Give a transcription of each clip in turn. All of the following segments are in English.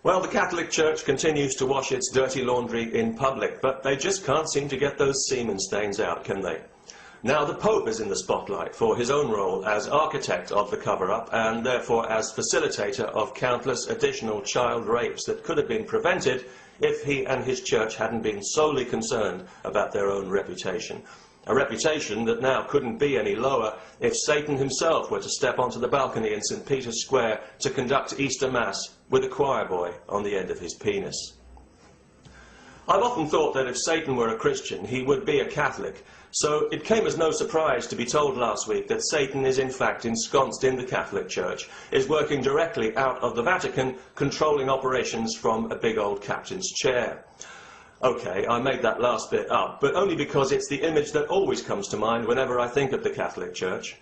Well, the Catholic Church continues to wash its dirty laundry in public, but they just can't seem to get those semen stains out, can they? Now, the Pope is in the spotlight for his own role as architect of the cover-up and therefore as facilitator of countless additional child rapes that could have been prevented if he and his church hadn't been solely concerned about their own reputation. A reputation that now couldn't be any lower if Satan himself were to step onto the balcony in St. Peter's Square to conduct Easter Mass with a choir boy on the end of his penis. I've often thought that if Satan were a Christian, he would be a Catholic, so it came as no surprise to be told last week that Satan is in fact ensconced in the Catholic Church, is working directly out of the Vatican, controlling operations from a big old captain's chair. OK, I made that last bit up, but only because it's the image that always comes to mind whenever I think of the Catholic Church.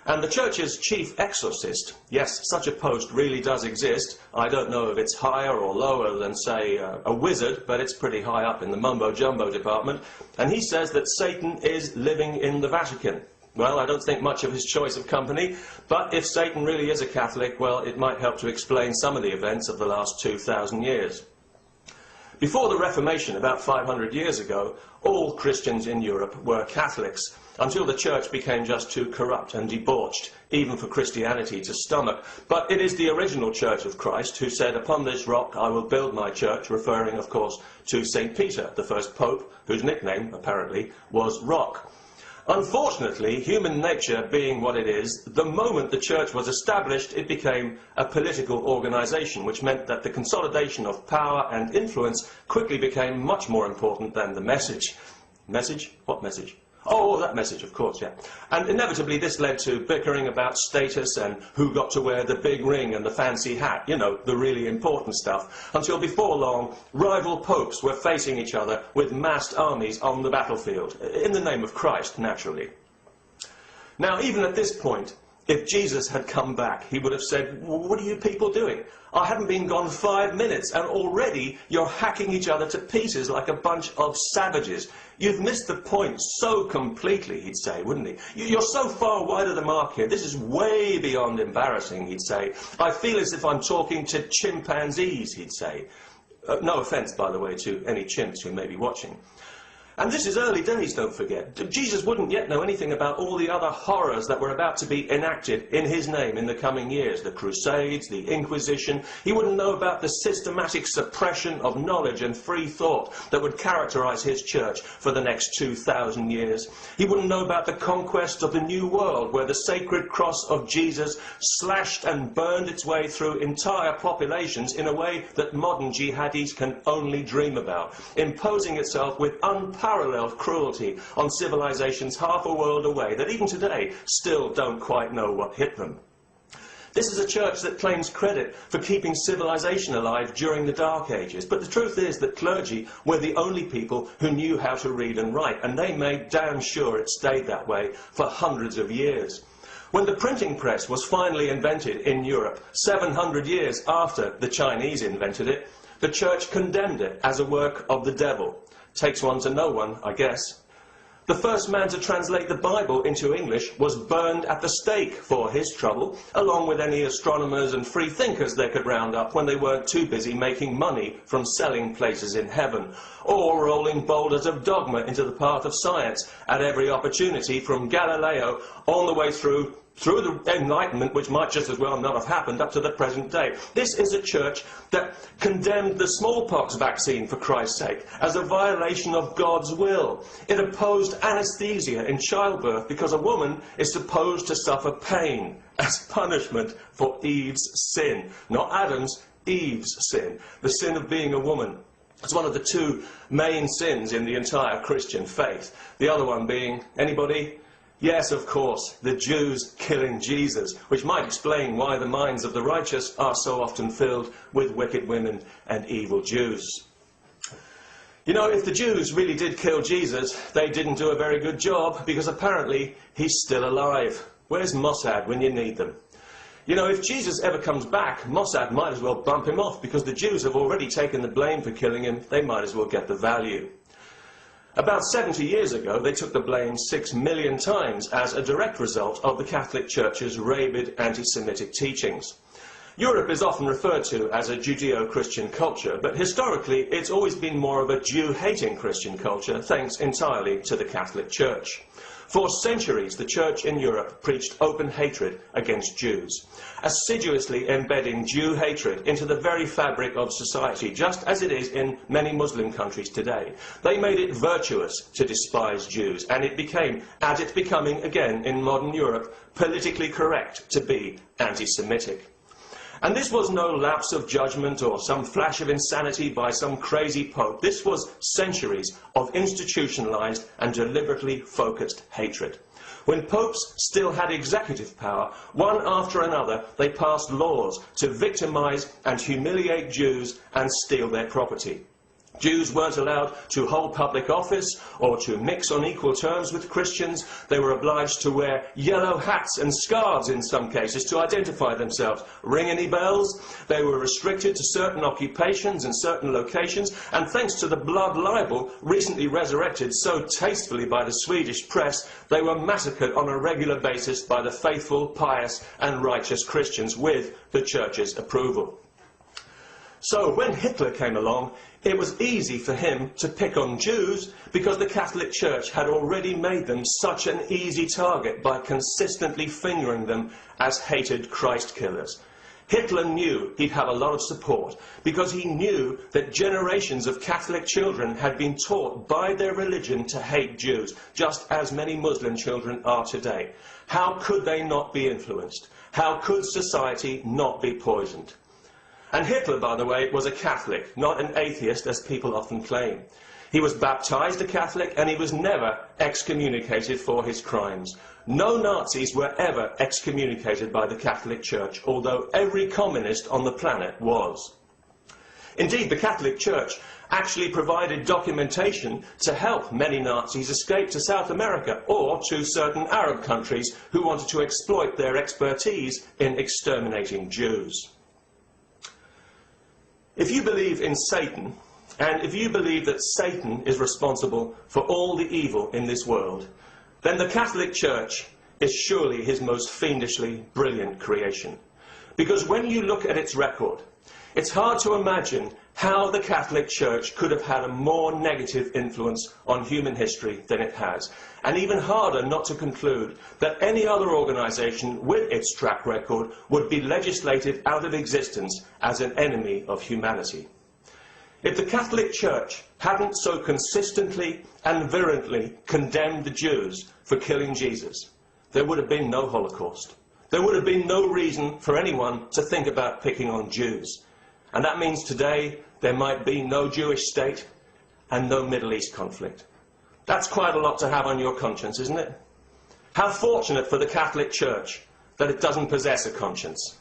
And the Church's chief exorcist, yes, such a post really does exist. I don't know if it's higher or lower than, say, a wizard, but it's pretty high up in the mumbo-jumbo department. And he says that Satan is living in the Vatican. Well, I don't think much of his choice of company, but if Satan really is a Catholic, well, it might help to explain some of the events of the last 2,000 years. Before the Reformation, about 500 years ago, all Christians in Europe were Catholics, until the Church became just too corrupt and debauched, even for Christianity to stomach. But it is the original Church of Christ who said, "Upon this rock I will build my church," referring, of course, to St. Peter, the first pope, whose nickname, apparently, was Rock. Unfortunately, human nature being what it is, the moment the Church was established, it became a political organisation, which meant that the consolidation of power and influence quickly became much more important than the message. Message? What message? Oh, that message, of course, yeah. And inevitably this led to bickering about status and who got to wear the big ring and the fancy hat, you know, the really important stuff, until before long rival popes were facing each other with massed armies on the battlefield, in the name of Christ, naturally. Now, even at this point, if Jesus had come back, he would have said, "What are you people doing? I haven't been gone 5 minutes and already you're hacking each other to pieces like a bunch of savages. You've missed the point so completely," he'd say, wouldn't he? "You're so far wide of the mark here. This is way beyond embarrassing," he'd say. "I feel as if I'm talking to chimpanzees," he'd say. No offence, by the way, to any chimps who may be watching. And this is early days, don't forget. Jesus wouldn't yet know anything about all the other horrors that were about to be enacted in his name in the coming years. The Crusades, the Inquisition. He wouldn't know about the systematic suppression of knowledge and free thought that would characterize his church for the next 2,000 years. He wouldn't know about the conquest of the New World, where the sacred cross of Jesus slashed and burned its way through entire populations in a way that modern jihadis can only dream about, imposing itself with unparalleled cruelty on civilizations half a world away that even today still don't quite know what hit them. This is a church that claims credit for keeping civilization alive during the Dark Ages, but the truth is that clergy were the only people who knew how to read and write, and they made damn sure it stayed that way for hundreds of years. When the printing press was finally invented in Europe, 700 years after the Chinese invented it, the church condemned it as a work of the devil. Takes one to know one, I guess. The first man to translate the Bible into English was burned at the stake for his trouble, along with any astronomers and free thinkers they could round up when they weren't too busy making money from selling places in heaven, or rolling boulders of dogma into the path of science at every opportunity, from Galileo on the way through the Enlightenment, which might just as well not have happened, up to the present day. This is a church that condemned the smallpox vaccine, for Christ's sake, as a violation of God's will. It opposed anesthesia in childbirth because a woman is supposed to suffer pain as punishment for Eve's sin. Not Adam's, Eve's sin. The sin of being a woman. It's one of the two main sins in the entire Christian faith. The other one being, anybody? Yes, of course, the Jews killing Jesus, which might explain why the minds of the righteous are so often filled with wicked women and evil Jews. You know, if the Jews really did kill Jesus, they didn't do a very good job, because apparently he's still alive. Where's Mossad when you need them? You know, if Jesus ever comes back, Mossad might as well bump him off, because the Jews have already taken the blame for killing him. They might as well get the value. About 70 years ago, they took the blame 6 million times as a direct result of the Catholic Church's rabid anti-Semitic teachings. Europe is often referred to as a Judeo-Christian culture, but historically it's always been more of a Jew-hating Christian culture, thanks entirely to the Catholic Church. For centuries, the Church in Europe preached open hatred against Jews, assiduously embedding Jew hatred into the very fabric of society, just as it is in many Muslim countries today. They made it virtuous to despise Jews, and it became, as it's becoming again in modern Europe, politically correct to be anti-Semitic. And this was no lapse of judgment or some flash of insanity by some crazy pope. This was centuries of institutionalized and deliberately focused hatred. When popes still had executive power, one after another they passed laws to victimize and humiliate Jews and steal their property. Jews weren't allowed to hold public office or to mix on equal terms with Christians. They were obliged to wear yellow hats and scarves in some cases to identify themselves. Ring any bells? They were restricted to certain occupations and certain locations, and thanks to the blood libel recently resurrected so tastefully by the Swedish press, they were massacred on a regular basis by the faithful, pious and righteous Christians with the Church's approval. So when Hitler came along, it was easy for him to pick on Jews because the Catholic Church had already made them such an easy target by consistently fingering them as hated Christ killers. Hitler knew he'd have a lot of support because he knew that generations of Catholic children had been taught by their religion to hate Jews, just as many Muslim children are today. How could they not be influenced? How could society not be poisoned? And Hitler, by the way, was a Catholic, not an atheist, as people often claim. He was baptized a Catholic, and he was never excommunicated for his crimes. No Nazis were ever excommunicated by the Catholic Church, although every communist on the planet was. Indeed, the Catholic Church actually provided documentation to help many Nazis escape to South America or to certain Arab countries who wanted to exploit their expertise in exterminating Jews. If you believe in Satan, and if you believe that Satan is responsible for all the evil in this world, then the Catholic Church is surely his most fiendishly brilliant creation. Because when you look at its record, it's hard to imagine how the Catholic Church could have had a more negative influence on human history than it has, and even harder not to conclude that any other organisation with its track record would be legislated out of existence as an enemy of humanity. If the Catholic Church hadn't so consistently and virulently condemned the Jews for killing Jesus, there would have been no Holocaust. There would have been no reason for anyone to think about picking on Jews. And that means today there might be no Jewish state and no Middle East conflict. That's quite a lot to have on your conscience, isn't it? How fortunate for the Catholic Church that it doesn't possess a conscience.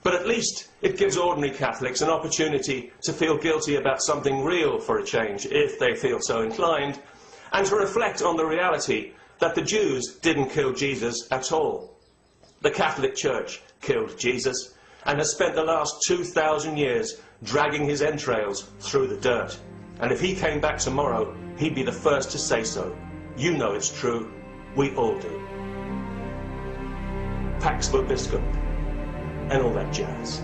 But at least it gives ordinary Catholics an opportunity to feel guilty about something real for a change, if they feel so inclined, and to reflect on the reality that the Jews didn't kill Jesus at all. The Catholic Church killed Jesus and has spent the last 2,000 years dragging his entrails through the dirt. And if he came back tomorrow, he'd be the first to say so. You know it's true. We all do. Pax Vobiscum and all that jazz.